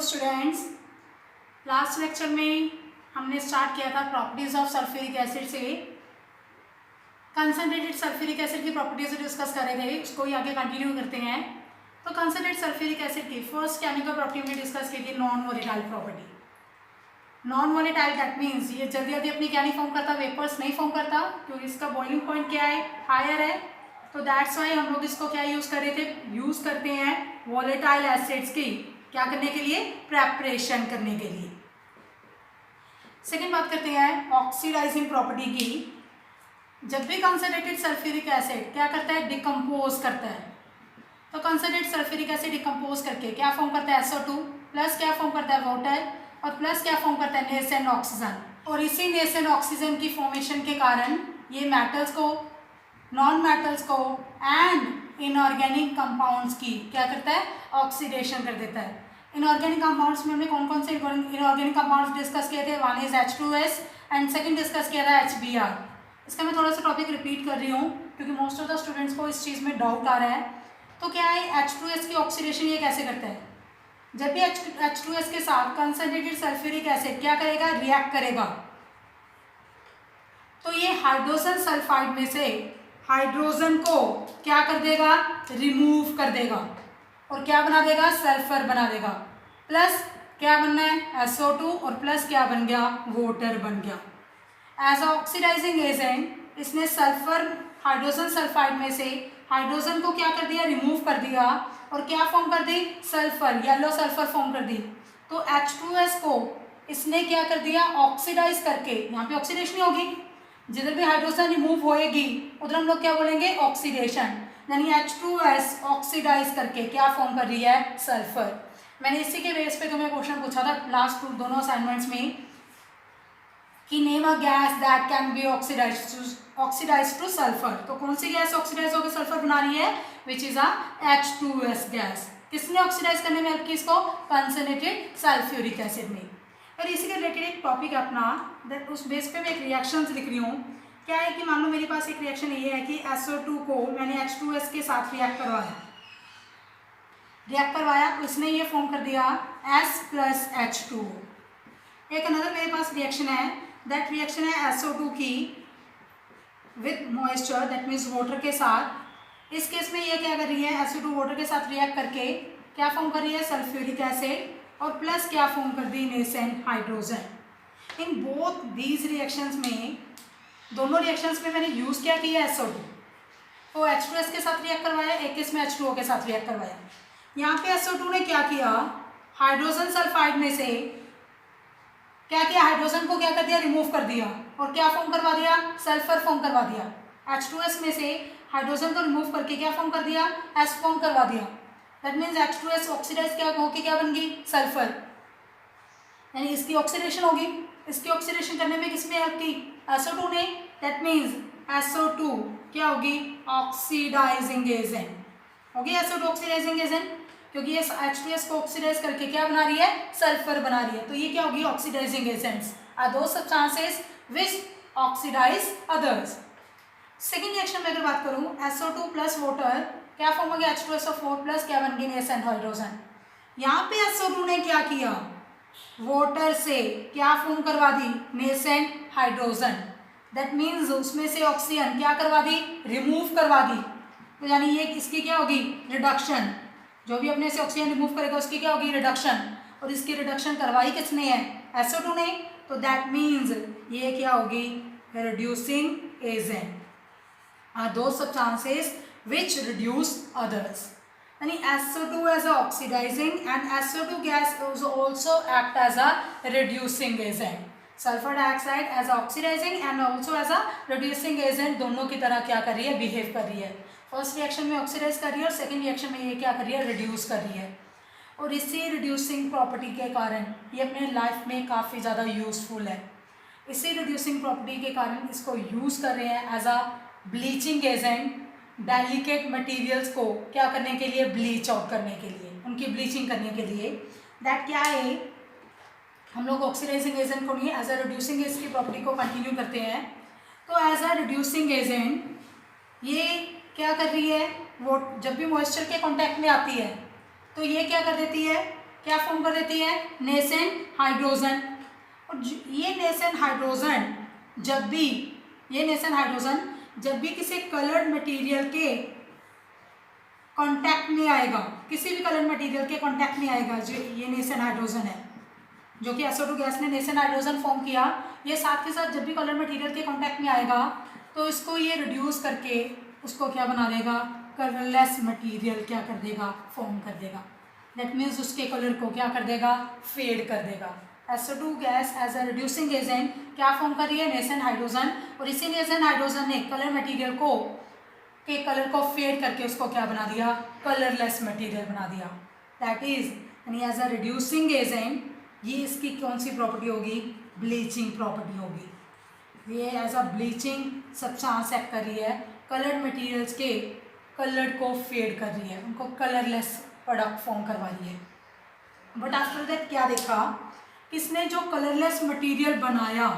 Students, last lecture में हमने start किया था प्रॉपर्टीज ऑफ सल्फ्यूरिक एसिड से। कंसनट्रेटेड सल्फ्यूरिक एसिड की प्रॉपर्टीज डिस्कस कर रहे थे, उसको ही आगे कंटिन्यू करते हैं। तो कंसनट्रेटेड सल्फ्यूरिक एसिड की फर्स्ट केमिकल प्रॉपर्टी हमने डिस्कस की थी non volatile property. Non volatile that means ये जल्दी जल्दी अपनी क्या नहीं फॉर्म करता, वेपर्स नहीं फॉर्म करता, क्योंकि इसका बॉइलिंग पॉइंट क्या है, हायर है। तो दैट्स वाई हम लोग इसको क्या यूज कर रहे थे, यूज करते हैं वोलेटाइल एसिड्स की क्या करने के लिए, प्रेपरेशन करने के लिए। सेकेंड बात करते हैं ऑक्सीडाइजिंग प्रॉपर्टी की। जब भी कंसनट्रेटेड सल्फ्यूरिक एसिड क्या करता है, डिकम्पोज करता है। तो कंसनट्रेटेड सल्फ्यूरिक एसिड डिकम्पोज करके क्या फॉर्म करता है, SO2 प्लस क्या फॉर्म करता है, वाटर, और प्लस क्या फॉर्म करता है, नेसेंट ऑक्सीजन। और इसी नेसेंट ऑक्सीजन की फॉर्मेशन के कारण ये मेटल्स को, नॉन मेटल्स को एंड इनऑर्गेनिक कंपाउंड्स की क्या करता है, ऑक्सीडेशन कर देता है। इनऑर्गेनिक कंपाउंड्स में हमने कौन कौन से इनऑर्गेनिक कंपाउंड्स डिस्कस किए थे, one is H2S and second discuss किया था HBr। इसका मैं थोड़ा सा टॉपिक रिपीट कर रही हूँ क्योंकि मोस्ट ऑफ द स्टूडेंट्स को इस चीज़ में डाउट आ रहा है। तो क्या है, H2S की ऑक्सीडेशन ये कैसे करता है, जब भी H2S के साथ कंसनट्रेटेड सल्फ्यूरिक एसिड क्या करेगा, रिएक्ट करेगा, तो ये हाइड्रोजन सल्फाइड में से हाइड्रोजन को क्या कर देगा, रिमूव कर देगा और क्या बना देगा, सल्फर बना देगा। प्लस क्या बनना है, SO2 और प्लस क्या बन गया, वाटर बन गया। एज ऑक्सीडाइजिंग एजेंट इसने सल्फर, हाइड्रोजन सल्फाइड में से हाइड्रोजन को क्या कर दिया, रिमूव कर दिया और क्या फॉर्म कर दी, सल्फर, येलो सल्फर फॉर्म कर दी। तो H2S को इसने क्या कर दिया, ऑक्सीडाइज करके, यहाँ पे ऑक्सीडेशन होगी, जिधर भी हाइड्रोजन रिमूव होएगी उधर हम लोग क्या बोलेंगे, ऑक्सीडेशन। यानी H2S ऑक्सीडाइज करके क्या फॉर्म कर रही है, सल्फर। मैंने इसी के बेस पे तुम्हें क्वेश्चन पूछा था लास्ट दोनों असाइनमेंट्स में कि name a gas that can be oxidise to sulphur. तो कौन सी गैस ऑक्सीडाइज होकर सल्फर बना रही है, which is a H2S gas. किसने ऑक्सीडाइज करने में हेल्प की इसको, कंसनट्रेटेड सल्फ्यूरिक एसिड में। और इसी के रिलेटेड एक टॉपिक अपना, उस बेस पे मैं एक रिएक्शन लिख रही हूँ। क्या है कि मान लो मेरे पास एक रिएक्शन ये है कि SO2 को मैंने H2S के साथ रिएक्ट करवाया तो इसने ये फॉर्म कर दिया S प्लस H2। एक अनदर मेरे पास रिएक्शन है, दैट रिएक्शन है SO2 की with moisture, that means water के साथ। इस केस में ये क्या कर रही है, SO2 वाटर के साथ रिएक्ट करके क्या फॉर्म कर रही है, सल्फ्यूरिक एसिड, और प्लस क्या फॉर्म कर दी, nascent hydrogen. In both these reactions में, दोनों रिएक्शंस में मैंने यूज क्या किया, SO2 तो H2S के साथ रिएक्ट करवाया, एक केस में H2O के साथ रिएक्ट करवाया। यहाँ पे SO2 ने क्या किया, हाइड्रोजन सल्फाइड में से क्या किया, हाइड्रोजन को क्या कर दिया, रिमूव कर दिया और क्या फॉर्म करवा दिया, सल्फर फॉर्म करवा दिया। H2S में से हाइड्रोजन को रिमूव करके क्या फॉर्म कर दिया, S फॉर्म करवा दिया। दैट मीन्स H2S ऑक्सीडाइज क्या होके क्या बन गई, सल्फर, यानी इसकी ऑक्सीडेशन होगी। इसकी ऑक्सीडेशन करने में किसने हेल्प की, SO2 ने। दैट मीन्स SO2 क्या होगी, ऑक्सीडाइजिंग एजेंट होगी, SO2 ऑक्सीडाइजिंग एजेंट, क्योंकि ये H2S को ऑक्सीडाइज करके क्या बना रही है, सल्फर बना रही है। तो ये क्या होगी, oxidising agents are those substances which oxidise others. Second reaction में अगर बात करूं, SO2 प्लस वाटर क्या फॉर्म हो गया, H2SO4 प्लस क्या बन गई, नेसेंट हाइड्रोजन। यहाँ पे SO2 ने क्या किया, वाटर से क्या फॉर्म करवा दी, नेसेंट हाइड्रोजन। दैट मीन्स उसमें से ऑक्सीजन क्या करवा दी, रिमूव करवा दी। तो यानी ये इसकी क्या होगी, रिडक्शन। जो भी अपने से ऑक्सीजन रिमूव करेगा उसकी क्या होगी, रिडक्शन। और इसकी रिडक्शन करवाई किसने है, SO2 ने। तो दैट मीन्स ये क्या होगी, reducing agent are those substances which reduce others. यानी SO2 as a oxidizing and SO2 gas also act as a reducing agent. Sulphur dioxide as a oxidizing and also as a reducing agent दोनों की तरह क्या कर रही है, behave कर रही है। फर्स्ट रिएक्शन में ऑक्सीडाइज कर रही है और सेकेंड रिएक्शन में ये क्या कर रही है, रिड्यूस कर रही है। और इसी रिड्यूसिंग प्रॉपर्टी के कारण ये अपने लाइफ में काफ़ी ज़्यादा यूजफुल है। इसी रिड्यूसिंग प्रॉपर्टी के कारण इसको यूज़ कर रहे हैं as a bleaching agent, delicate materials को क्या करने के लिए, ब्लीच आउट करने के लिए, उनकी ब्लीचिंग करने के लिए। दैट क्या है, हम लोग ऑक्सीडाइजिंग एजेंट को नहीं, एज अ रिड्यूसिंग एजेंट की प्रॉपर्टी को कंटिन्यू करते हैं। तो एज अ रिड्यूसिंग एजेंट ये क्या कर रही है, वो जब भी मॉइस्चर के कांटेक्ट में आती है तो ये क्या कर देती है, क्या फॉर्म कर देती है, नेसेंट हाइड्रोजन। और ये नेसेंट हाइड्रोजन जब भी किसी कलर्ड मटेरियल के कांटेक्ट में आएगा, किसी भी कलर्ड मटेरियल के कांटेक्ट में आएगा, जो ये नेसेंट हाइड्रोजन है, जो कि SO2 गैस ने नेसेंट हाइड्रोजन फॉर्म किया, ये साथ के साथ जब भी कलर्ड मटेरियल के कांटेक्ट में आएगा तो इसको ये रिड्यूस करके उसको क्या बना देगा, कलरलेस मटेरियल क्या कर देगा, फॉर्म कर देगा। दैट मीन्स उसके कलर को क्या कर देगा, फेड कर देगा। SO2 gas as a reducing agent क्या फॉर्म कर रही है, नेसेंट हाइड्रोजन, और इसी नेसेंट हाइड्रोजन ने कलर मटेरियल को के कलर को फेड करके उसको क्या बना दिया, कलरलेस मटेरियल बना दिया। दैट इज यानी एज अ रिड्यूसिंग एजेंट ये इसकी कौन सी प्रॉपर्टी होगी, ब्लीचिंग प्रॉपर्टी होगी। ये as a bleaching substance act कर रही है, कलर्ड मटेरियल्स के कलर को फेड कर रही है, उनको कलरलेस प्रोडक्ट फॉर्म करवा रही है। बट आफ्टर दैट क्या देखा, किसने जो कलरलेस मटेरियल बनाया,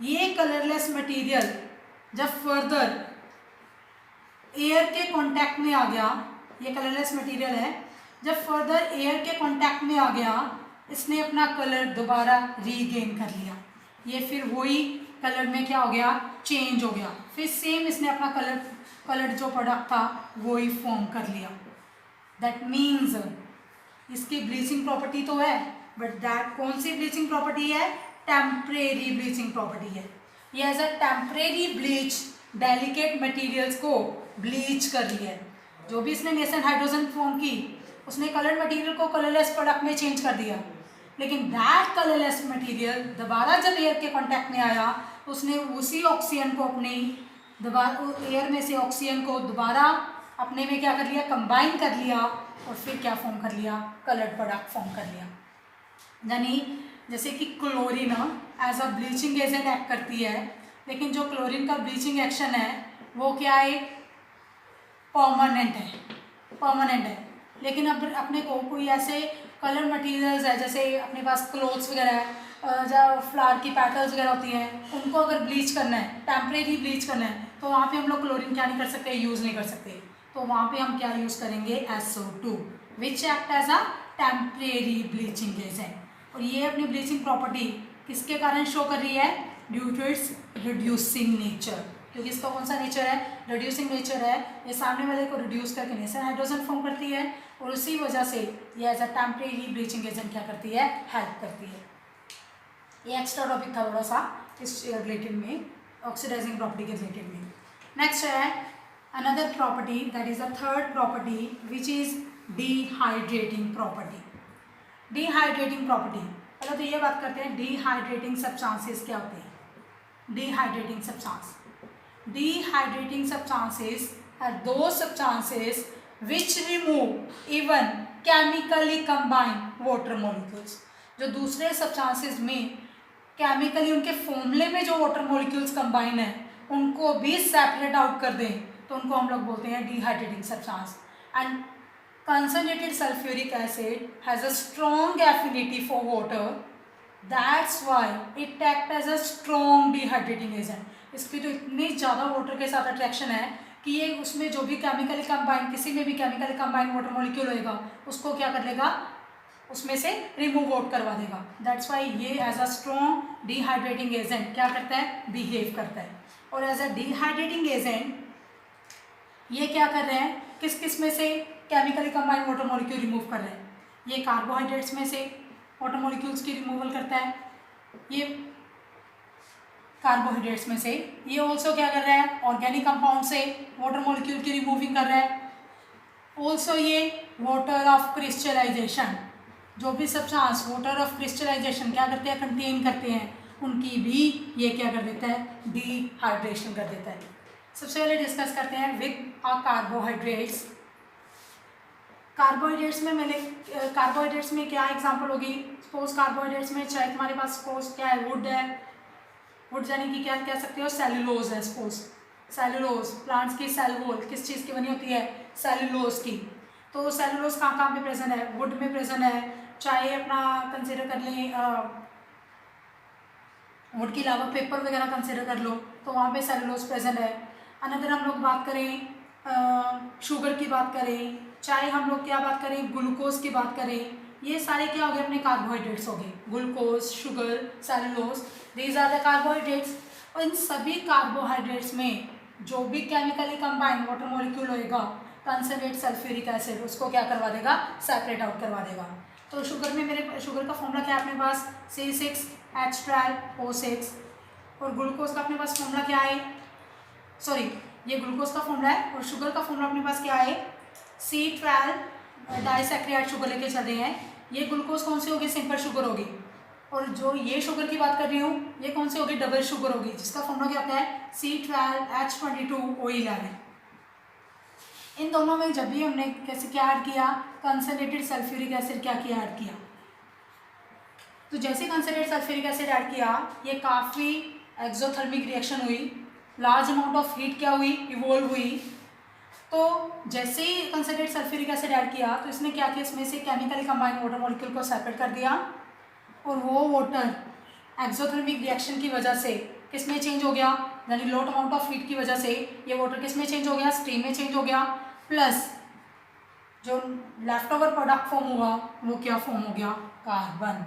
ये कलरलेस मटेरियल जब फर्दर एयर के कांटेक्ट में आ गया, ये कलरलेस मटेरियल है, जब फर्दर एयर के कांटेक्ट में आ गया, इसने अपना कलर दोबारा रीगेन कर लिया। ये फिर वही कलर में क्या हो गया, चेंज हो गया, फिर सेम इसने अपना कलर जो प्रोडक्ट था वही फॉर्म कर लिया। दैट मीन्स इसकी ब्लीचिंग प्रॉपर्टी तो है, बट दैट कौन सी ब्लीचिंग प्रॉपर्टी है, टेम्परेरी ब्लीचिंग प्रॉपर्टी है। ये as a temporary bleach delicate materials को ब्लीच कर रही है। जो भी इसने नेसेंट हाइड्रोजन फॉर्म की, उसने कलर मटेरियल को कलरलेस प्रोडक्ट में चेंज कर दिया, लेकिन दैट कलरलेस मटेरियल दोबारा जब एयर के कांटेक्ट में आया तो उसने उसी ऑक्सीजन को अपने दोबारा एयर में से ऑक्सीजन को दोबारा अपने में क्या कर लिया, कंबाइन कर लिया, और फिर क्या फॉर्म कर लिया, कलर्ड प्रोडक्ट फॉर्म कर लिया। यानी जैसे कि chlorine as a bleaching agent act करती है, लेकिन जो क्लोरीन का ब्लीचिंग एक्शन है वो क्या है, परमानेंट है। लेकिन अब अपने को कोई ऐसे कलर मटेरियल्स है, जैसे अपने पास क्लोथ्स वगैरह है, जहाँ फ्लावर की पेटल्स वगैरह होती हैं, उनको अगर ब्लीच करना है, टेम्परेरी ब्लीच करना है, तो वहाँ पे हम लोग क्लोरीन क्या नहीं कर सकते, यूज़ नहीं कर सकते। तो वहाँ पे हम क्या यूज़ करेंगे, SO2 which act as a temporary bleaching agent. और ये अपनी ब्लीचिंग प्रॉपर्टी किसके कारण शो कर रही है, due to its reducing nature, क्योंकि इसका कौन सा नेचर है, रिड्यूसिंग नेचर है। ये सामने वाले को रिड्यूस करके नेसेंट हाइड्रोजन फॉर्म करती है, और उसी वजह से ये as a temporary bleaching agent क्या करती है, हेल्प करती है। ये एक्स्ट्रा टॉपिक था थोड़ा सा इस रिलेटेड में, ऑक्सीडाइजिंग प्रॉपर्टी के रिलेटेड में। नेक्स्ट है another property, that is the third property which is dehydrating property. Dehydrating property, पहले तो ये बात करते हैं डिहाइड्रेटिंग सब्सटेंसेस क्या होते हैं। Dehydrating substances are those substances which remove even chemically combined water molecules। जो दूसरे सब्सटेंसेस में केमिकली उनके फॉर्मूले में जो वाटर मॉलिक्यूल्स कंबाइन है उनको भी सेपरेट आउट कर दें, तो उनको हम लोग बोलते हैं dehydrating substance. And concentrated sulfuric acid has a strong affinity for water, that's why it acts as a strong dehydrating agent। इसकी तो इतनी ज़्यादा वाटर के साथ अट्रैक्शन है कि ये उसमें जो भी केमिकली कंबाइन, किसी में भी केमिकली कंबाइन वाटर मॉलिक्यूल होएगा उसको क्या कर लेगा, उसमें से रिमूव आउट करवा देगा। दैट्स वाई ये as a strong dehydrating agent क्या करता है, बिहेव करता है। और एज अ डिहाइड्रेटिंग एजेंट ये क्या कर रहे हैं, किस किस में से chemically combined water molecule remove कर रहे हैं, ये कार्बोहाइड्रेट्स में से वाटर मॉलिक्यूल्स की रिमूवल करता है, ये कार्बोहाइड्रेट्स में से। ये ऑल्सो क्या कर रहा है, ऑर्गेनिक कंपाउंड से वाटर मॉलिक्यूल की रिमूविंग कर रहा है। ऑल्सो ये वाटर ऑफ क्रिस्टलाइजेशन, जो भी सब्सटेंस वाटर ऑफ क्रिस्टलाइजेशन क्या करते हैं, कंटेन करते हैं, उनकी भी ये क्या कर देता है, डिहाइड्रेशन कर देता है। सबसे पहले डिस्कस करते हैं विद कार्बोहाइड्रेट्स। कार्बोहाइड्रेट्स में क्या एग्जांपल होगी, सपोज कार्बोहाइड्रेट्स में चाहे तुम्हारे पास सपोज क्या है, वुड है, वुड यानी कि क्या कह सकते हो, सेलुलोज है। सपोज सेलुलोज, प्लांट्स की सेल वॉल किस चीज़ की बनी होती है, सेलुलोज की। तो सेलुलोज कहाँ कहाँ पे प्रेजेंट है, वुड में प्रेजेंट है। चाहे अपना कंसिडर कर लें, वुड के अलावा पेपर वगैरह कंसिडर कर लो तो वहाँ पे सेलुलोज प्रेजेंट है। अनदर हम लोग बात करें शुगर की बात करें, चाहे हम लोग क्या बात करें, ग्लूकोज की बात करें, ये सारे क्या हो गए अपने कार्बोहाइड्रेट्स हो गए, glucose, sugar, cellulose, these are the carbohydrates. और इन सभी कार्बोहाइड्रेट्स में जो भी केमिकली कंबाइंड वाटर मॉलिक्यूल होएगा कंसनट्रेट सल्फ्यूरिक एसिड उसको क्या करवा देगा, सेपरेट आउट करवा देगा। तो शुगर में मेरे शुगर का फॉर्मूला क्या है अपने पास, C6H12O6, और ग्लूकोज का अपने पास फॉर्मूला क्या है, सॉरी ये ग्लूकोज का फॉर्मूला है, और शुगर का फॉर्मूला अपने पास क्या है, C12 डाइसैक्राइड शुगर लेके चल रहे हैं। ये ग्लूकोज कौन सी होगी, सिंपल शुगर होगी, और जो ये शुगर की बात कर रही हूँ ये कौन सी होगी, डबल शुगर होगी, जिसका फॉर्मूला क्या होता है C12H22O11। इन दोनों में जब भी हमने कैसे क्या ऐड किया, कंसनट्रेटेड सल्फ्यूरिक एसिड क्या किया, ऐड किया। तो जैसे कंसनट्रेटेड सल्फ्यूरिक एसिड ऐड किया ये काफ़ी एक्सोथर्मिक रिएक्शन हुई, लार्ज अमाउंट ऑफ हीट क्या हुई, इवॉल्व हुई। तो जैसे ही कंसनट्रेटेड सल्फ्यूरिक एसिड ऐड किया तो इसने क्या किया, इसमें से केमिकली कंबाइंड वाटर मॉलिक्यूल को सेपरेट कर दिया, और वो वाटर एक्सोथर्मिक रिएक्शन की वजह से किस में चेंज हो गया, यानी लो अमाउंट ऑफ हीट की वजह से ये वाटर किस में चेंज हो गया, स्टीम में चेंज हो गया। प्लस जो लेफ्ट ओवर प्रोडक्ट फॉर्म हुआ वो क्या फॉर्म हो गया, कार्बन।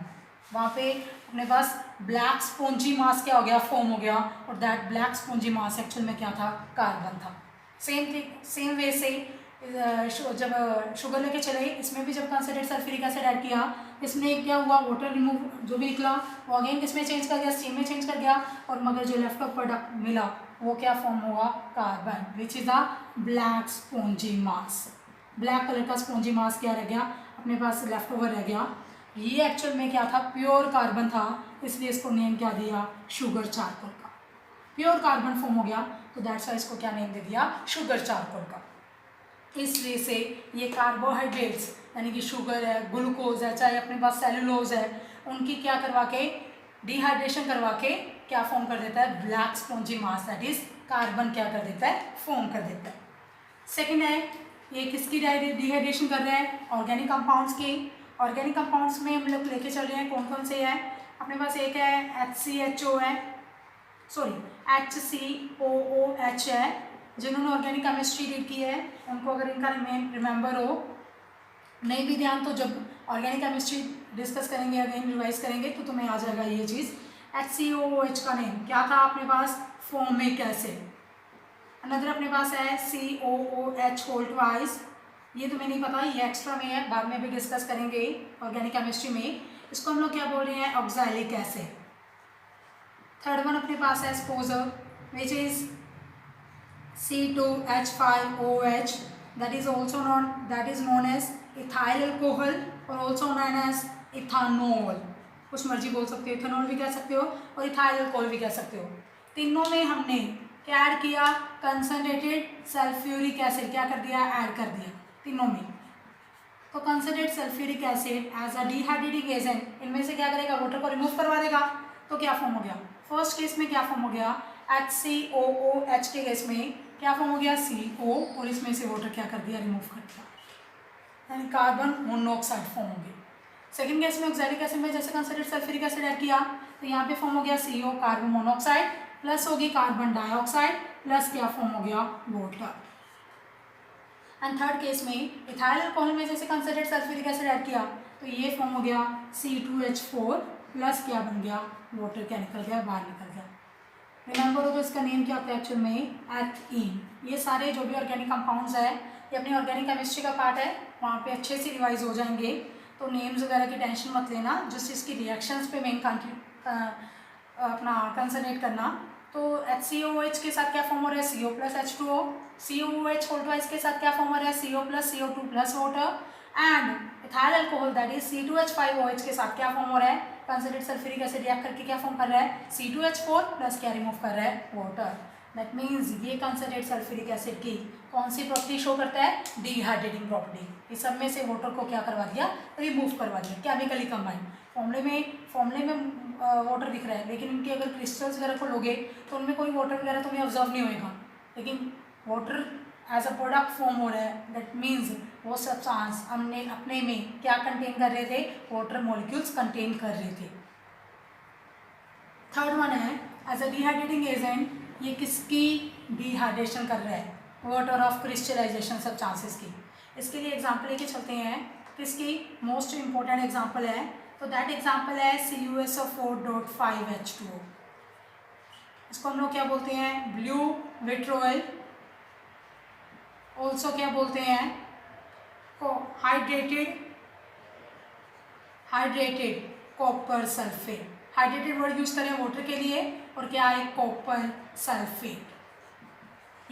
वहाँ पे अपने पास ब्लैक स्पॉन्जी मास क्या हो गया, फॉर्म हो गया, और that black spongy mass actual में क्या था, कार्बन था। सेम वे से जब शुगर लेके चले इसमें भी जब कंसनट्रेटेड सल्फ्यूरिक एसिड ऐड किया इसमें क्या हुआ, वाटर रिमूव जो भी निकला वो अगेन किसमें चेंज कर गया, स्टीम में चेंज कर गया, और मगर जो लेफ्ट ऑफ प्रोडक्ट मिला वो क्या फॉर्म हुआ, carbon, which is the black spongy mass. Black colour का स्पॉन्जी मास क्या रह गया अपने पास, लेफ्ट ओवर रह गया। ये एक्चुअल में क्या था, प्योर कार्बन था, इसलिए इसको नेम क्या दिया, शुगर चारकोल का। प्योर कार्बन फॉर्म हो गया तो दैट्स वाई इसको क्या नेम दे दिया, शुगर चारकोल का। इसलिए से ये कार्बोहाइड्रेट्स यानी कि शुगर है, ग्लूकोज है, चाहे अपने पास सेलुलोज है, उनकी क्या करवा के डिहाइड्रेशन करवा के क्या फॉर्म कर देता है, black spongy mass, that is carbon क्या कर देता है, फॉर्म कर देता है। सेकेंड है ये किसकी डिहाइड्रेशन कर रहे हैं, ऑर्गेनिक कंपाउंड्स की। ऑर्गेनिक कंपाउंड्स में हम लोग लेके चल रहे हैं कौन कौन से हैं, अपने पास एक है HCHO है, सॉरी HCOOH है। जिन्होंने ऑर्गेनिक केमिस्ट्री रीड की है उनको अगर इनका रिमेंबर हो, नहीं भी ध्यान तो जब ऑर्गेनिक केमिस्ट्री डिस्कस करेंगे अगेन रिवाइज करेंगे तो तुम्हें आ जाएगा ये चीज़। HCOOH का नेम क्या था अपने पास, फॉर्मिक एसिड। अनदर अपने पास है COOH होल ट्वाइस, ये तुम्हें नहीं पता, ये एक्स्ट्रा में है, बाद में भी डिस्कस करेंगे ऑर्गेनिक केमिस्ट्री में। इसको हम लोग क्या बोल रहे हैं, ऑक्सैलिक एसिड। थर्ड वन अपने पास है स्पोजर which is C2H5OH, that is known as ethyl alcohol और also known as ethanol। कुछ मर्जी बोल सकते हो, इथेनॉल भी कह सकते हो और इथाइल अल्कोहल भी कह सकते हो। तीनों में हमने क्या ऐड किया, कंसनट्रेटेड सल्फ्यूरिक एसिड क्या कर दिया, ऐड कर दिया तीनों में। तो concentrated sulphuric acid as a dehydrating agent इनमें से क्या करेगा, वाटर को रिमूव करवा देगा। तो क्या फॉर्म हो गया, फर्स्ट केस में क्या फॉर्म हो गया, HCOOH के केस में क्या फॉर्म हो गया, CO, और इसमें से वाटर क्या कर दिया, रिमूव कर दिया, यानी कार्बन मोनोऑक्साइड फॉर्म हो गया। सेकंड केस में ऑक्सैलिक एसिड में जैसे कंसनट्रेटेड सल्फ्यूरिक एसिड ऐड किया तो यहाँ पे फॉर्म हो गया CO, कार्बन मोनोऑक्साइड, प्लस होगी कार्बन डाइऑक्साइड, प्लस क्या फॉर्म हो गया, वाटर। एंड थर्ड केस में इथाइल अल्कोहल में जैसे कंसनट्रेटेड सल्फ्यूरिक एसिड ऐड किया तो ये फॉर्म हो गया C2H4 प्लस क्या बन गया, वाटर क्या निकल गया, बाहर निकल गया। रिमेंबर हो तो इसका नेम क्या होता है एक्चुअल में, एथीन। ये सारे जो भी ऑर्गेनिक कंपाउंड्स है ये अपनी ऑर्गेनिक केमिस्ट्री का पार्ट है, वहाँ पे अच्छे से रिवाइज हो जाएंगे, तो नेम्स वगैरह की टेंशन मत लेना, जिस चीज़ की रिएक्शंस पे मेन अपना कंसनट्रेट करना। तो HCOOH के साथ क्या फॉर्म हो रहा है, CO plus H2O, COOH whole twice के साथ क्या फॉर्म हो रहा है, CO plus CO2 plus water, and ethyl alcohol that is C2H5OH के साथ क्या फॉर्म हो रहा है, कंसनट्रेटेड सल्फ्यूरिक एसिड रिएक्ट करके क्या फॉर्म कर रहा है, C2H4 प्लस क्या रिमूव कर रहा है, वाटर। दैट मीन्स ये कंसनट्रेटेड सल्फ्यूरिक एसिड की कौन सी प्रॉपर्टी शो करता है, डिहाइड्रेटिंग प्रॉपर्टी। इस सब में से वाटर को क्या करवा दिया, रिमूव करवा दिया, केमिकली कंबाइंड। फॉर्मूले में वाटर दिख रहा है, लेकिन इनके अगर क्रिस्टल्स वगैरह को लोगे तो उनमें कोई वाटर वगैरह तुम्हें ऑब्जर्व नहीं होएगा, लेकिन water as a product form हो रहा है। दैट मीन्स वो सब्सटेंस हमने अपने में क्या कंटेन कर रहे थे, वाटर मॉलिक्यूल्स कंटेन कर रहे थे। थर्ड वन है एज अ डिहाइड्रेटिंग एजेंट, ये किसकी डिहाइड्रेशन कर रहा है, वाटर ऑफ क्रिस्टलाइजेशन सब्सटेंसेस की। इसके लिए एग्जांपल लेके चलते हैं। किसकी मोस्ट इंपॉर्टेंट एग्जांपल है, तो दैट एग्जांपल है CuSO4.5H2O। इसको हम लोग क्या बोलते हैं, ब्लू विट्रोल, ऑल्सो क्या बोलते हैं, hydrated copper sulphate. Hydrated word use करें वाटर के लिए, और क्या है, कॉपर सल्फेट।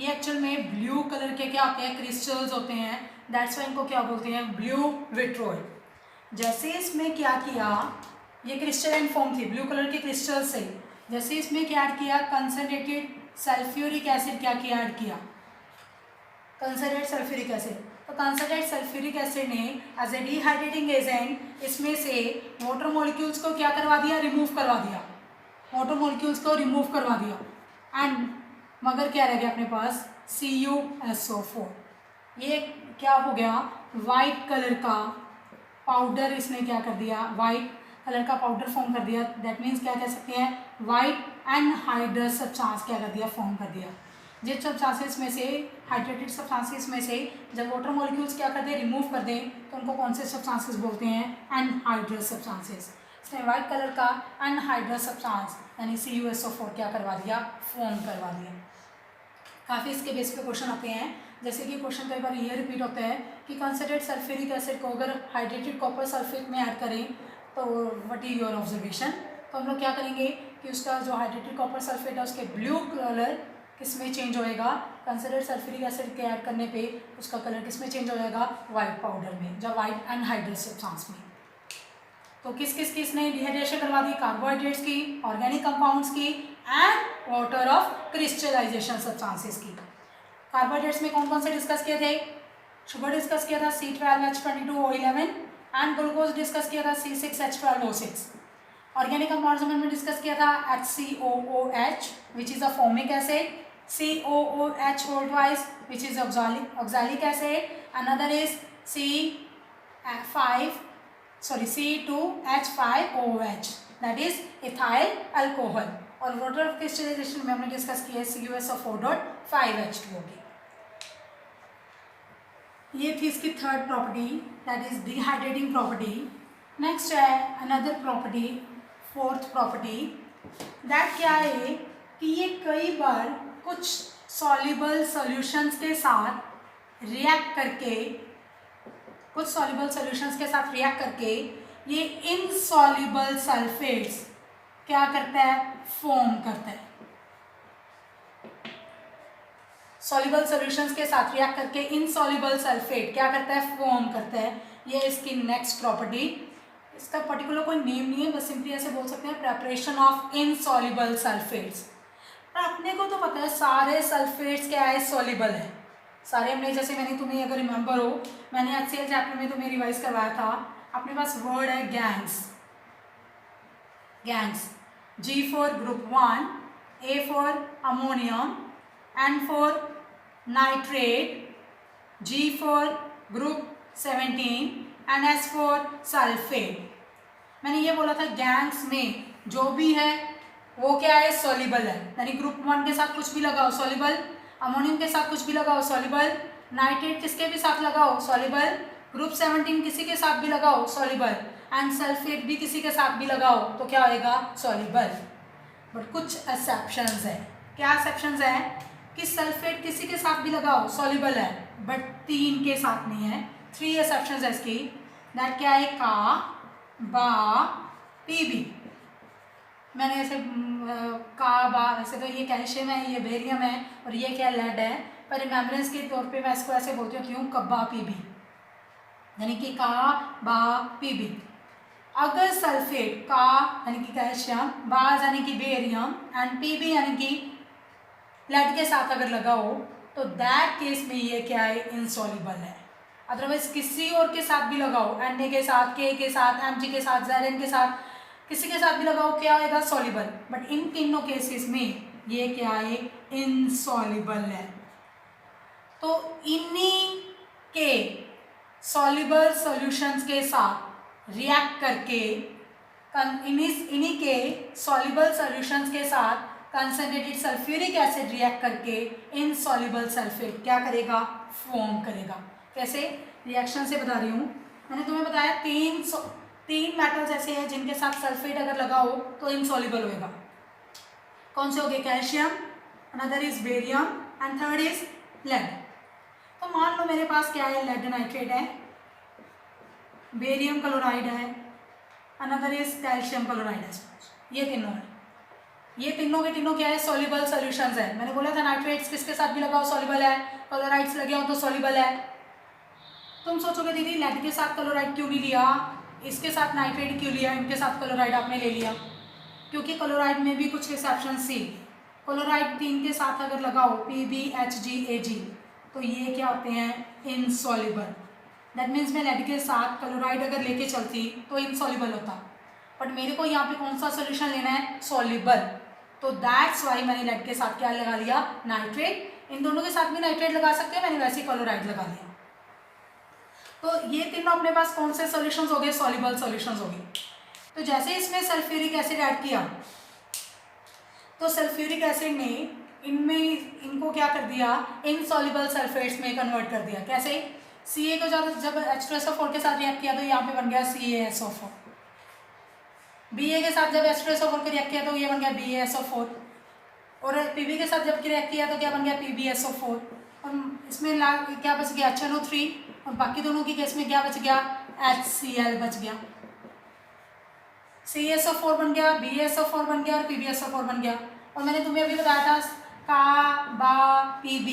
ये एक्चुअल में ब्लू कलर के क्या होते हैं, क्रिस्टल्स होते हैं, दैट्स वाई इनको क्या बोलते हैं, ब्लू विट्रोल। जैसे इसमें क्या किया, ये क्रिस्टलाइन फॉर्म थी ब्लू कलर के क्रिस्टल से, जैसे इसमें क्या ऐड किया, कंसनट्रेटेड सल्फ्यूरिक एसिड क्या किया, ऐड किया कंसनट्रेटेड सल्फ्यूरिक एसिड। तो कंसनट्रेटेड सल्फ्यूरिक एसिड ने एज ए डिहाइड्रेटिंग एजेंट इसमें से वाटर मॉलिक्यूल्स को क्या करवा दिया, रिमूव करवा दिया, वाटर मॉलिक्यूल्स को रिमूव करवा दिया, एंड मगर क्या रह गया अपने पास, CuSO4। ये क्या हो गया, वाइट कलर का पाउडर इसने क्या कर दिया, वाइट कलर का पाउडर फॉर्म कर दिया। दैट मीन्स क्या कह सकते हैं, वाइट एनहाइड्रस सब्सटेंस क्या कर दिया, फॉर्म कर दिया। जिस सब्सटेंसेस में से, हाइड्रेटेड सब्सटेंसेस में से जब वाटर मॉलिक्यूल्स क्या कर दें, रिमूव कर दें, तो उनको कौन से सब्सटेंसेस बोलते हैं, एनहाइड्रस सब्सटेंसेस। इसने वाइट कलर का एनहाइड्रस सब्सटेंस यानी CuSO4 क्या करवा दिया, फॉर्म करवा दिया। काफ़ी इसके बेस पे क्वेश्चन आते हैं, जैसे कि क्वेश्चन कई बार ये रिपीट होता है कि कंसनट्रेटेड सल्फ्यूरिक एसिड को अगर हाइड्रेटेड कॉपर सल्फेट में ऐड करें तो व्हाट इज योर ऑब्जर्वेशन। तो हम लोग क्या करेंगे कि उसका जो हाइड्रेटेड कॉपर सल्फेट है उसके ब्लू कलर किस में चेंज होएगा, कंसनट्रेटेड सल्फ्यूरिक एसिड के ऐड करने पे उसका कलर किस में चेंज हो जाएगा, वाइट पाउडर में, जो वाइट एनहाइड्रस सब्सटेंस में। तो किस किस किस ने डिहाइड्रेशन करवा दी, कार्बोहाइड्रेट्स की, ऑर्गेनिक कंपाउंड्स की, and water of crystallisation substances की। कार्बोहाइड्रेट्स में कौन कौन से डिस्कस किए थे, शुगर डिस्कस किया था C12H22O11, एंड ग्लूकोज डिस्कस किया था C6H12O6। ऑर्गेनिक कंपाउंड्स में हमने डिस्कस किया था HCOOH which is a formic acid, COOH whole twice which is oxalic acid, another is C2H5OH that is ethyl alcohol। और वाटर ऑफ क्रिस्टलाइजेशन में हमने discuss किया है CuSO4.5H2O की। ये थी इसकी third property, that is dehydrating property. Next है another property, fourth property, that क्या है कि ये कई बार कुछ सॉल्युबल सॉल्यूशंस के साथ रिएक्ट करके, कुछ सॉल्युबल सॉल्यूशंस के साथ रिएक्ट करके ये इनसॉल्युबल सल्फेट्स क्या करता है, फॉर्म करता है। सॉल्युबल सॉल्यूशंस के साथ रिएक्ट करके इनसॉल्युबल सल्फेट क्या करता है, फॉर्म करता है। ये इसकी नेक्स्ट प्रॉपर्टी। इसका पर्टिकुलर कोई नेम नहीं है, बस सिंपली ऐसे बोल सकते हैं प्रेपरेशन ऑफ इनसॉल्युबल सल्फेट्स। पर अपने को तो पता है सारे सल्फेट्स क्या है, सॉल्युबल है सारे। हमने जैसे मैंने तुम्हें अगर रिमेंबर हो, मैंने HCl चैप्टर में तुम्हें रिवाइज करवाया था, अपने पास वर्ड है gangs, gangs, G for group 1, A for ammonium, N for nitrate, G for group 17 and S for sulphate. मैंने ये बोला था गैंग्स में जो भी है वो क्या है, सॉल्युबल है, यानी ग्रुप 1 के साथ कुछ भी लगाओ सॉल्युबल, अमोनियम के साथ कुछ भी लगाओ सॉल्युबल, नाइट्रेट किसके भी साथ लगाओ सॉल्युबल, ग्रुप 17 किसी के साथ भी लगाओ सॉल्युबल, एंड सल्फेट भी किसी के साथ भी लगाओ तो क्या होएगा, सॉल्युबल। बट कुछ एक्सेप्शंस है। क्या एक्सेप्शंस है कि सल्फेट किसी के साथ भी लगाओ सॉल्युबल है, बट 3 के साथ नहीं है। 3 एक्सेप्शंस है इसकी, दैट क्या है, का, बा, पीबी। मैंने ऐसे का, बा, वैसे तो ये कैल्शियम है, ये बेरियम है, और ये क्या लेड है, पर रिमेम्बरेंस के तौर पे मैं इसको ऐसे बोलती होती हूँ कब्बा पीबी, यानी कि का, बा, पीबी। अगर सल्फेट का यानी कि कैल्शियम, बा यानी कि बेरियम, एंड पीबी यानी कि लेड के साथ अगर लगाओ तो दैट केस में ये क्या है, इनसॉल्युबल है। अदरवाइज किसी और के साथ भी लगाओ, Na के साथ, K के साथ, Mg के साथ, Zn के साथ, किसी के साथ भी लगाओ क्या आएगा, सॉल्युबल। बट इन तीनों केसेस में ये क्या है, इनसॉल्युबल है। तो इन्हीं के सॉल्युबल सॉल्यूशंस के साथ रिएक्ट करके, इन्हीं के सॉल्युबल सॉल्यूशंस के साथ कंसनट्रेटेड सल्फ्यूरिक एसिड रिएक्ट करके इनसॉल्युबल सल्फेट क्या करेगा, फॉर्म करेगा। कैसे, रिएक्शन से बता रही हूँ। मैंने तुम्हें बताया तीन मेटल्स ऐसे हैं जिनके साथ सल्फेट अगर लगाओ तो इनसॉल्युबल होएगा। कौन से हो गए? Calcium, another is barium and third is lead. तो मान लो मेरे पास क्या है, लेड नाइट्रेट है, बेरियम क्लोराइड है, अनदर इज कैल्शियम क्लोराइड है, ये तीनों है। ये तीनों के तीनों क्या है? सॉल्युबल सॉल्यूशंस है। मैंने बोला था नाइट्रेट्स किसके साथ भी लगाओ सॉल्युबल है, क्लोराइड्स लगे हो तो सॉल्युबल है। तुम सोचोगे दीदी लेड के साथ क्लोराइड क्यों नहीं लिया, इसके साथ नाइट्रेट क्यों लिया, इनके साथ क्लोराइड आपने ले लिया? क्योंकि क्लोराइड में भी कुछ रिसेप्शन सी, क्लोराइड 3 के साथ अगर लगाओ PbHgAg तो ये क्या होते हैं? इनसॉल्युबल। दैट मीन्स मैं लेड के साथ क्लोराइड अगर लेके चलती तो इनसॉल्युबल होता, बट मेरे को यहाँ पे कौन सा सोल्यूशन लेना है? सॉल्युबल। तो दैट्स वाई मैंने लेड के साथ क्या लगा लिया? नाइट्रेट। इन दोनों के साथ भी नाइट्रेट लगा सकते हैं, मैंने वैसे ही क्लोराइड लगा लिया। तो ये तीनों अपने पास कौन से सॉल्यूशंस हो गए? सॉल्युबल सॉल्यूशंस हो गए। तो जैसे इसमें सल्फ्यूरिक एसिड ऐड किया तो सल्फ्यूरिक एसिड ने इनको क्या कर दिया? इनसॉल्युबल सल्फेट्स में कन्वर्ट कर दिया। कैसे? Ca को जब H2SO4 के साथ रिएक्ट किया तो यहाँ पे बन गया CaSO4। Ba के साथ जब H2SO4 को रिएक्ट किया तो ये बन गया BaSO4, और Pb के साथ जब रिएक्ट किया तो क्या बन गया? PbSO4। और इसमें क्या बच गया? HNO3, और बाकी दोनों की केस में क्या बच गया? HCl बच गया। CaSO4 बन गया, BaSO4 बन गया और PbSO4 बन गया। और मैंने तुम्हें अभी बताया था Ka-Ba-Pb,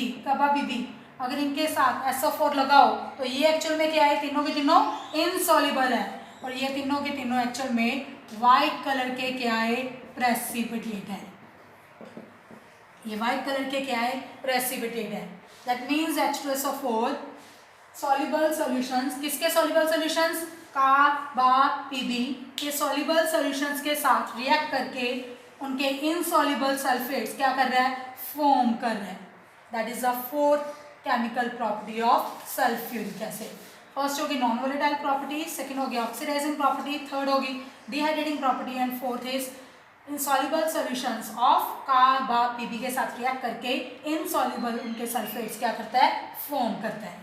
अगर इनके साथ SO4 लगाओ तो ये एक्चुअल में क्या है? तीनों के तीनों इनसॉल्युबल है, और ये तीनों के तीनों एक्चुअल में वाइट कलर के क्या है? प्रेसिपिटेट है। ये वाइट कलर के क्या है? प्रेसिपिटेट है। That means H2SO4 soluble solutions, किसके सॉल्युबल सॉल्यूशंस? Ka-Ba-Pb के सॉल्युबल सॉल्यूशंस के साथ रिएक्ट करके उनके इनसॉल्युबल सल्फेट्स क्या कर रहा है? फॉर्म कर रहा है। That is the fourth chemical property of sulphuric acid. First होगी नॉन वोलेटाइल प्रॉपर्टी, सेकंड होगी ऑक्सीडाइजिंग प्रॉपर्टी, थर्ड होगी dehydrating property and fourth is insoluble solutions of Ka-Ba-Pb के साथ रिएक्ट करके इनसॉल्युबल उनके सल्फेट्स क्या करता है? फॉर्म करता है।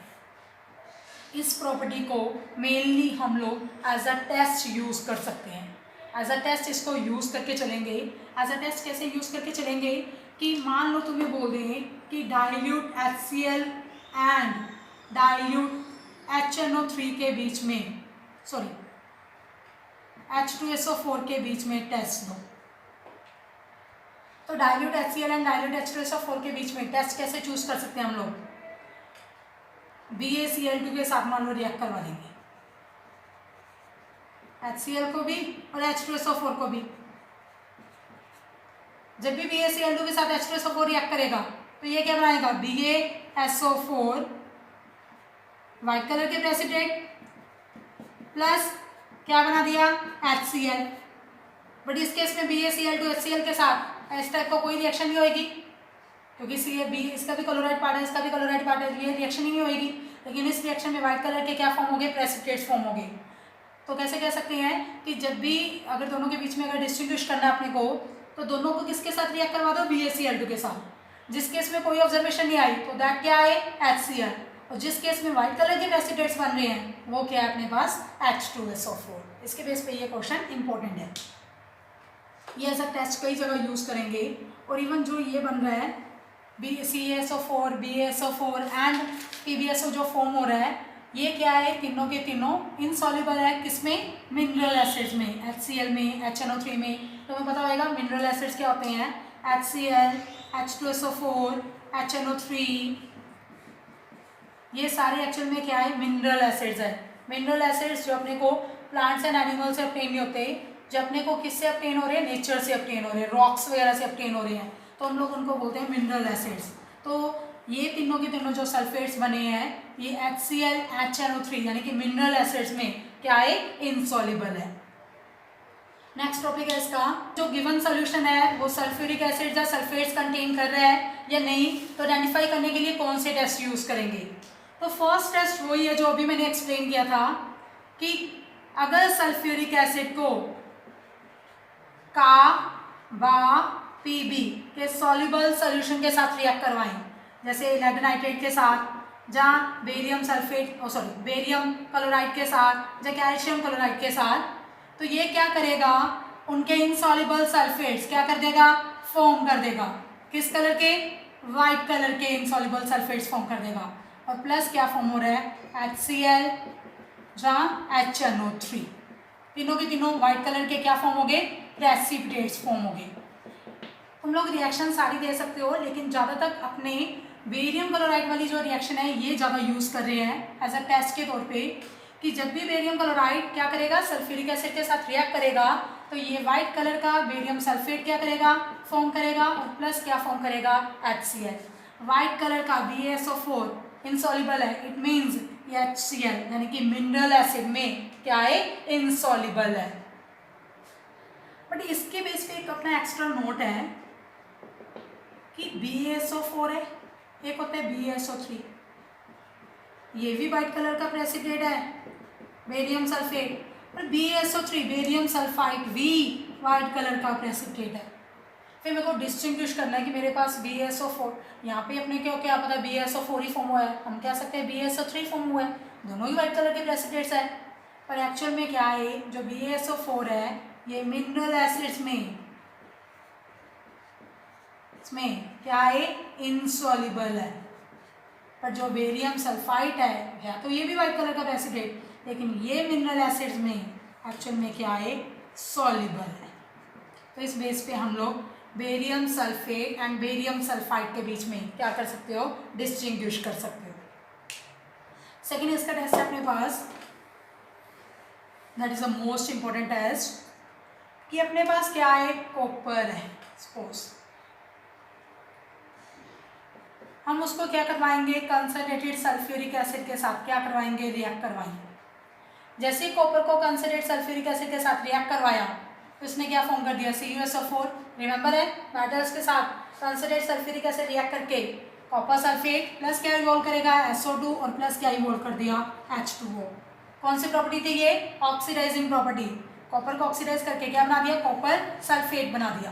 इस प्रॉपर्टी को मेनली हम लोग एज अ टेस्ट यूज कर सकते हैं। एज अ टेस्ट इसको यूज करके चलेंगे। एज अ टेस्ट कैसे यूज करके चलेंगे कि मान लो तुम्हें बोल दें कि dilute HCl and dilute HNO3 के बीच में, सॉरी H2SO4 के बीच में टेस्ट दो। तो dilute HCl and dilute H2SO4 के बीच में टेस्ट कैसे चूज कर सकते हैं हम लोग? BaCl2 के साथ मान लो रिएक्ट करवा देंगे, HCl को भी और H2SO4 को भी। जब भी BaCl2 के साथ H2SO4 रिएक्ट करेगा तो ये क्या बनाएगा? BaSO4 व्हाइट कलर के प्रेसिपिटेट प्लस क्या बना दिया? HCl। बट इस केस में BaCl2 HCl के साथ इस टाइप का कोई रिएक्शन नहीं होगी, क्योंकि इसका भी क्लोराइड पार्ट है, इसका भी क्लोराइड पार्ट है, ये रिएक्शन ही नहीं होगी। लेकिन इस रिएक्शन में व्हाइट कलर के क्या फॉर्म हो गए? प्रेसिपिटेट्स फॉर्म हो गए। तो कैसे कह सकते हैं कि जब भी अगर दोनों के बीच में अगर डिस्टिंग्विश करना है अपने को, तो दोनों को किसके साथ रिएक्ट करवा दो? BaCl2 के साथ। जिस केस में कोई ऑब्जर्वेशन नहीं आई तो दैट क्या है? HCl। और जिस केस में व्हाइट कलर के प्रेसिपिटेट्स बन रहे हैं वो क्या है अपने पास? H2SO4। इसके बेस पे ये क्वेश्चन इंपॉर्टेंट है। ये एज अ टेस्ट कई जगह यूज करेंगे। और इवन जो ये बन रहा है CaSO4, BaSO4 एंड PbSO जो फॉर्म हो रहा है, ये क्या है? तीनों के तीनों इनसॉल्युबल है। किसमें? मिनरल एसिड्स में, HCl में, HNO3 में। तुम्हें पता होगा मिनरल एसिड्स क्या होते हैं? HCl, H2SO4, HNO3, ये सारे एक्चुअल में क्या है? मिनरल एसिड्स है। मिनरल एसिड्स जो अपने को प्लांट्स एंड एनिमल्स से ऑब्टेन नहीं होते, जो अपने को किससे ऑब्टेन हो रहे हैं? नेचर से ऑब्टेन हो रहे हैं, रॉक्स वगैरह से ऑब्टेन हो रहे हैं, तो हम लोग उनको बोलते हैं मिनरल एसिड्स। तो ये तीनों के तीनों जो सल्फेट्स बने हैं ये HCl, HNO3 यानी कि मिनरल एसिड्स में क्या है? इनसॉल्युबल है। नेक्स्ट टॉपिक है इसका, जो गिवन सॉल्यूशन है वो सल्फ्यूरिक एसिड या सल्फेट्स कंटेन कर रहा है या नहीं, तो आइडेंटिफाई करने के लिए कौन से टेस्ट यूज करेंगे? तो फर्स्ट टेस्ट वही है जो अभी मैंने एक्सप्लेन किया था कि अगर सल्फ्यूरिक एसिड को Ka-Ba-Pb के सॉल्युबल सॉल्यूशन के साथ रिएक्ट करवाएं, जैसे लेड नाइट्रेट के साथ जहाँ बेरियम सल्फेट बेरियम क्लोराइड के साथ या कैल्शियम क्लोराइड के साथ, तो ये क्या करेगा, उनके इनसॉल्युबल सल्फेट्स क्या कर देगा, फॉर्म कर देगा। किस कलर के, वाइट कलर के इनसॉल्युबल सल्फेट्स फॉर्म कर देगा। और प्लस क्या फॉर्म हो रहा है, HCl जहाँ HNO3, तीनों के तीनों वाइट कलर के क्या फॉर्म हो गए, प्रेसिपिटेट्स फॉर्म हो गए। तुम लोग रिएक्शन सारी दे सकते हो, लेकिन ज़्यादातर अपने बेरियम क्लोराइड वाली जो रिएक्शन है ये ज़्यादा यूज़ कर रहे हैं एज अ टेस्ट के तौर पे, कि जब भी बेरियम क्लोराइड क्या करेगा, सल्फ्यूरिक एसिड के साथ रिएक्ट करेगा, तो ये वाइट कलर का बेरियम सल्फेट क्या करेगा, फॉर्म करेगा, और प्लस क्या फॉर्म करेगा, HCl। वाइट कलर का BaSO4 इनसॉल्युबल है, इट मीन्स ये HCl यानी कि मिनरल एसिड में क्या है, इनसॉल्युबल है। बट इसके बेस पे एक अपना एक्स्ट्रा नोट है कि BaSO4 है, एक होता है BaSO3, ये भी वाइट कलर का प्रेसिपिटेट है, बेरियम सल्फेट, और BaSO3 बेरियम सल्फाइड भी वाइट कलर का प्रेसिपिटेट है। फिर मेरे को डिस्टिंग्विश करना है कि मेरे पास BaSO4, यहाँ पे अपने क्यों क्या पता BaSO4 ही फॉर्म हुआ है, हम कह सकते हैं BaSO3 फॉर्म हुआ है, दोनों ही वाइट कलर के प्रेसिपिटेट्स है। पर एक्चुअल में क्या है, जो BaSO4 है ये मिनरल एसिड्स में इसमें क्या है, इनसॉल्युबल है। पर जो बेरियम सल्फाइड है तो ये भी वाइट कलर का प्रेसिपिटेट, लेकिन ये मिनरल एसिड्स में एक्चुअल में क्या है, सॉल्युबल है। तो इस बेस पे हम लोग barium sulphate and barium sulphide के बीच में क्या कर सकते हो, डिस्टिंग्विश कर सकते हो। सेकेंड इसका टेस्ट है अपने पास, that is the most important test, कि अपने पास क्या है, कॉपर है सपोज, हम उसको क्या करवाएंगे, कंसंट्रेटेड सल्फ्यूरिक एसिड के साथ क्या करवाएंगे, रिएक्ट करवाएंगे। जैसे ही कॉपर को कंसंट्रेटेड सल्फ्यूरिक एसिड के साथ रिएक्ट करवाया तो इसने क्या फॉर्म कर दिया, CuSO4, रिमेंबर है, मेटल्स के साथ कंसंट्रेटेड सल्फ्यूरिक एसिड रिएक्ट करके कॉपर सल्फेट प्लस क्या इवॉल्व करेगा, SO2, और प्लस क्या इवॉल्व कर दिया, H2O। कौन सी प्रॉपर्टी थी ये, ऑक्सीडाइजिंग प्रॉपर्टी, कॉपर को ऑक्सीडाइज करके क्या बना दिया, कॉपर सल्फेट बना दिया।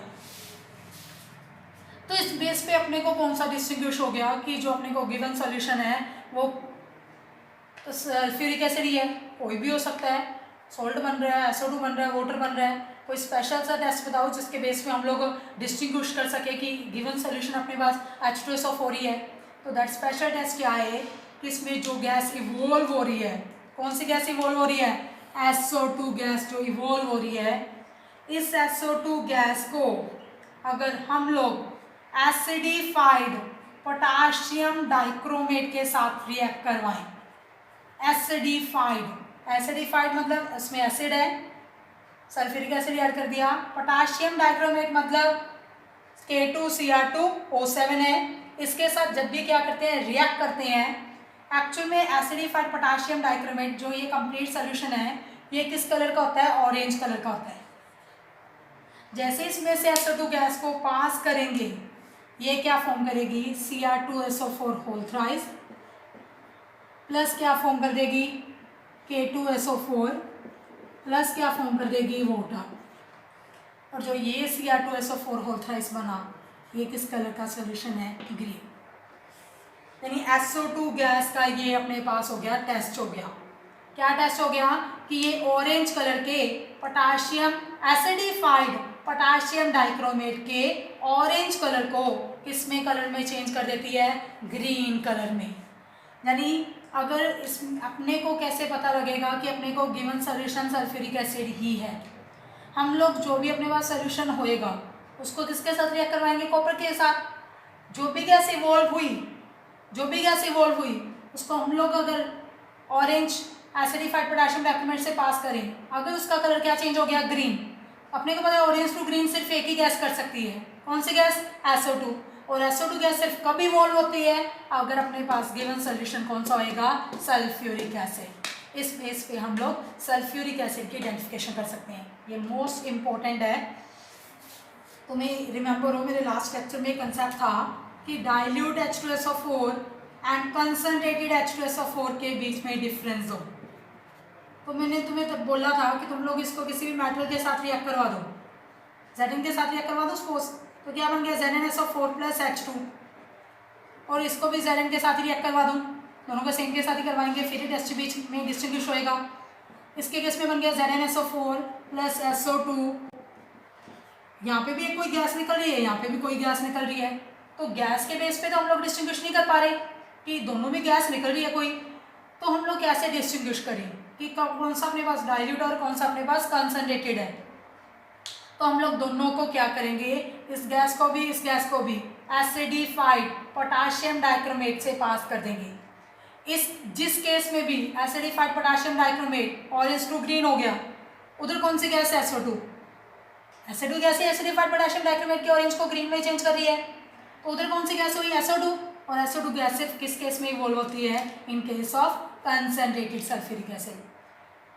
तो इस बेस पे अपने को कौन सा डिस्टिंग्विश हो गया कि जो अपने को गिवन सॉल्यूशन है वो तो सल्फ्यूरिक एसिड ही है, कोई भी हो सकता है, सॉल्ट बन रहा है, SO2 बन रहा है, वाटर बन रहा है, कोई स्पेशल सा टेस्ट बताओ जिसके बेस पे हम लोग डिस्टिंग्विश कर सके कि गिवन सॉल्यूशन अपने पास H2SO4 ही है। तो दैट स्पेशल टेस्ट क्या है कि इसमें जो गैस इवॉल्व हो रही है, कौन सी गैस इवॉल्व हो रही है, SO2 गैस जो इवॉल्व हो रही है, इस SO2 गैस को अगर हम लोग एसिडिफाइड पोटाशियम डाइक्रोमेट के साथ रिएक्ट करवाएं, एसिडिफाइड मतलब इसमें एसिड है, सल्फ्यूरिक एसिड ऐड कर दिया, पोटाशियम डाइक्रोमेट मतलब K2Cr2O7 है, इसके साथ जब भी क्या करते हैं, रिएक्ट करते हैं, एक्चुअल में एसिडिफाइड पोटाशियम डाइक्रोमेट जो ये कंप्लीट सोल्यूशन है ये किस कलर का होता है, ऑरेंज कलर का होता है। जैसे इसमें से SO2 गैस को पास करेंगे ये क्या फॉर्म करेगी, Cr2SO4 होल थ्राइस, प्लस क्या फॉर्म कर देगी, K2SO4, प्लस क्या फॉर्म कर देगी, वाटर। और जो ये Cr2SO4 होल थ्राइस बना ये किस कलर का सोल्यूशन है, ग्रीन। यानी SO2 गैस का ये अपने पास हो गया, टेस्ट हो गया। क्या टेस्ट हो गया कि ये ऑरेंज कलर के पोटाशियम एसिडिफाइड पोटाशियम डाइक्रोमेट के ऑरेंज कलर को किस में कलर में चेंज कर देती है, ग्रीन कलर में। यानी अगर इस अपने को कैसे पता लगेगा कि अपने को गिवन सोल्यूशन सल्फ्यूरिक एसिड ही है, हम लोग जो भी अपने पास सोल्यूशन होएगा उसको किसके साथ रिएक्ट करवाएंगे, कॉपर के साथ। जो भी गैस इवॉल्व हुई उसको हम लोग अगर ऑरेंज एसिडिफाइड पोटाशियम डाइक्रोमेट से पास करें, अगर उसका कलर क्या चेंज हो गया, ग्रीन। अपने को पता है ऑरेंज टू ग्रीन सिर्फ एक ही गैस कर सकती है, कौन सी गैस, SO2। और SO2 गैस सिर्फ कब इवॉल्व होती है, अगर अपने पास गिवन सोल्यूशन कौन सा होएगा, सल्फ्यूरिक एसिड। इस बेस पे हम लोग सल्फ्यूरिक एसिड की आइडेंटिफिकेशन कर सकते हैं, ये मोस्ट इंपॉर्टेंट है। तुम्हें रिमेंबर हो मेरे लास्ट लेक्चर में कंसेप्ट था कि dilute H2SO4 and concentrated H2SO4 के बीच में डिफरेंस हो। तो मैंने तुम्हें तब बोला था कि तुम लोग इसको किसी भी मेटल के साथ रिएक्ट करवा दो, Zn के साथ रिएक्ट करवा दो सपोज, तो क्या बन गया ZnSO4 प्लस H2, और इसको भी Zn के साथ ही रिएक्ट करवा दूँ दोनों को सेम के साथ ही करवाएंगे, फिर ही टेस्ट बीच में डिस्टिंग्विश होएगा। इसके केस में बन गया ZnSO4 प्लस SO2। यहाँ पे भी एक कोई गैस निकल रही है, यहाँ पे भी कोई गैस निकल रही है, तो गैस के बेस पे तो हम लोग डिस्टिंग्विश नहीं कर पा रहे कि दोनों में गैस निकल रही है कोई, तो हम लोग कैसे डिस्टिंग्विश करें कि कौन सा अपने पास डाइल्यूट और कौन सा अपने पास कंसनट्रेटेड है। तो हम लोग दोनों को क्या करेंगे, इस गैस को भी इस गैस को भी एसिडिफाइड पोटाशियम डाइक्रोमेट से पास कर देंगे। इस जिस केस में भी acidified potassium dichromate orange to green हो गया, उधर कौन सी गैस है SO2। SO2 गैस है, एसिडिफाइड पोटाशियम डाइक्रोमेट की ऑरेंज को ग्रीन में चेंज कर रही है, तो उधर कौन सी गैस हुई SO2। और SO2 गैस सिर्फ किस केस में इवॉल्व होती है, in case of concentrated sulphuric acid.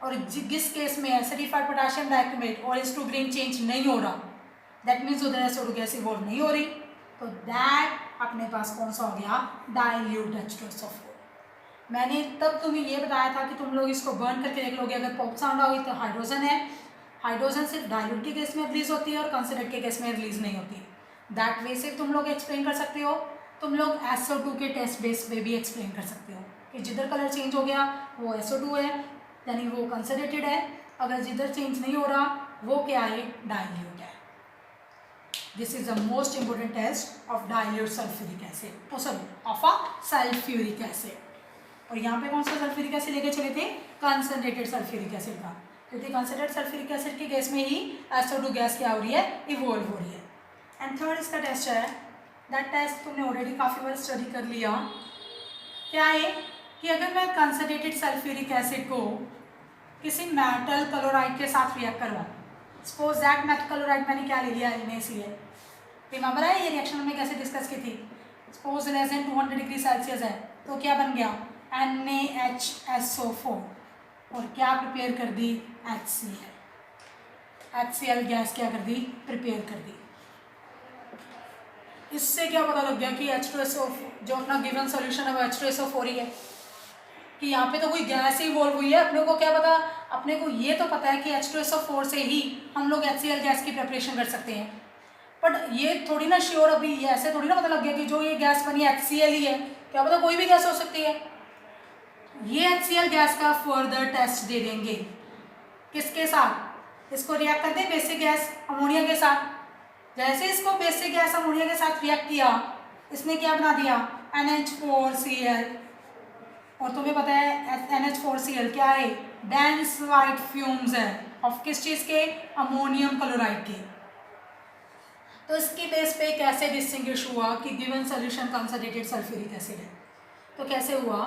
और जिस केस में acidified potassium dichromate orange to green change नहीं हो रहा, दैट मीन्स उधर SO2 गैस इवॉल्व नहीं हो रही, तो दैट अपने पास कौन सा हो गया, डाइल्यूट H2SO4। मैंने तब तुम्हें ये बताया था कि तुम लोग इसको बर्न करके देख लोगे, अगर पॉप साउंड होगी तो हाइड्रोजन है, हाइड्रोजन सिर्फ डाइल्यूट के केस में रिलीज होती है और कंसनट्रेट के केस में रिलीज नहीं होती। दैट वे से तुम लोग एक्सप्लेन कर सकते हो। तुम लोग SO2 के टेस्ट बेस पे भी एक्सप्लेन कर सकते हो कि जिधर कलर चेंज हो गया वो SO2 है, यानी वो कंसनट्रेटेड है, अगर जिधर चेंज नहीं हो रहा वो क्या है, डाइल्यूट है। This is the most important test of dilute sulphuric acid, sorry of a sulphuric acid. और यहाँ पे कौन सा सल्फ्यूरिक एसिड लेके चले थे, कंसनट्रेटेड सल्फ्यूरिक एसिड का, क्योंकि कंसनट्रेटेड सल्फ्यूरिक एसिड के केस में ही SO2 गैस क्या हो रही है, इवॉल्व हो रही है। एंड थर्ड इसका टेस्ट है, दैट टेस्ट तुमने ऑलरेडी काफ़ी बार स्टडी कर लिया, क्या है कि अगर मैं कंसनट्रेटेड सल्फ्यूरिक एसिड को किसी मेटल क्लोराइड के साथ रिएक्ट करवाऊँ, सपोज दैट मेटल क्लोराइड मैंने क्या ले लिया, NaCl। रिमेंबर है ये रिएक्शन हमने कैसे डिस्कस की थी, suppose less than 200 degree Celsius है, तो क्या बन गया, NaHSO4, और क्या प्रिपेयर कर दी, HCl गैस क्या कर दी, प्रिपेयर कर दी। इससे क्या पता लग गया कि H2SO जो अपना गिवन सॉल्यूशन है वो H2SO4 ही है, कि यहाँ पे तो कोई गैस ही इवॉल्व हुई है। अपने को क्या पता, अपने को ये तो पता है कि H2SO4 से ही हम लोग HCl गैस की प्रिपरेशन कर सकते हैं, बट ये थोड़ी ना श्योर, अभी ये ऐसे थोड़ी ना पता लग गया कि जो ये गैस बनी HCl ही है, क्या पता कोई भी गैस हो सकती है। ये HCl गैस का फर्दर टेस्ट दे देंगे, किसके साथ, इसको रिएक्ट करते हैं बेसिक गैस अमोनिया के साथ। जैसे इसको बेसिक गैस अमोनिया के साथ रिएक्ट किया, इसने क्या बना दिया, NH4Cl। और तुम्हें पता है NH4Cl क्या है, डेंस वाइट फ्यूम्स है ऑफ किस चीज़ के, अमोनियम क्लोराइड के। तो इसकी बेस पे कैसे डिस्टिंग्विश हुआ कि given solution concentrated sulphuric acid है। तो कैसे हुआ,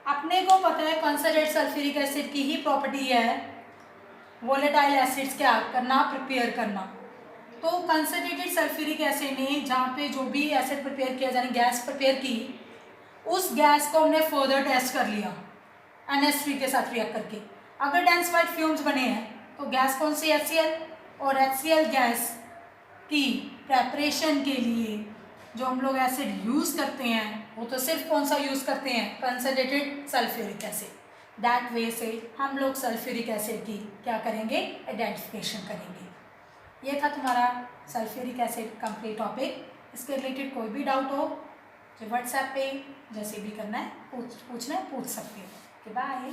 अपने को पता है कंसनट्रेटेड सल्फ्यूरिक एसिड की ही प्रॉपर्टी है वोलेटाइल एसिड्स क्या करना, प्रिपेयर करना। तो कंसनट्रेटेड सल्फ्यूरिक एसिड ने जहाँ पे जो भी एसिड प्रिपेयर किया, यानी गैस प्रिपेयर की, उस गैस को हमने फर्दर टेस्ट कर लिया NH3 के साथ रिएक्ट करके। अगर डेंस वाइट फ्यूम्स बने हैं तो गैस कौन सी, HCl। और HCl गैस की प्रेपरेशन के लिए जो हम लोग एसिड यूज़ करते हैं वो तो सिर्फ कौन सा यूज़ करते हैं, concentrated sulphuric acid. That way से हम लोग सल्फ्यूरिक एसिड की क्या करेंगे, आइडेंटिफिकेशन करेंगे। ये था तुम्हारा सल्फ्यूरिक एसिड कंप्लीट टॉपिक। इसके रिलेटेड कोई भी डाउट हो तो व्हाट्सएप पे जैसे भी करना है पूछना है, पूछ सकते हो। बाय।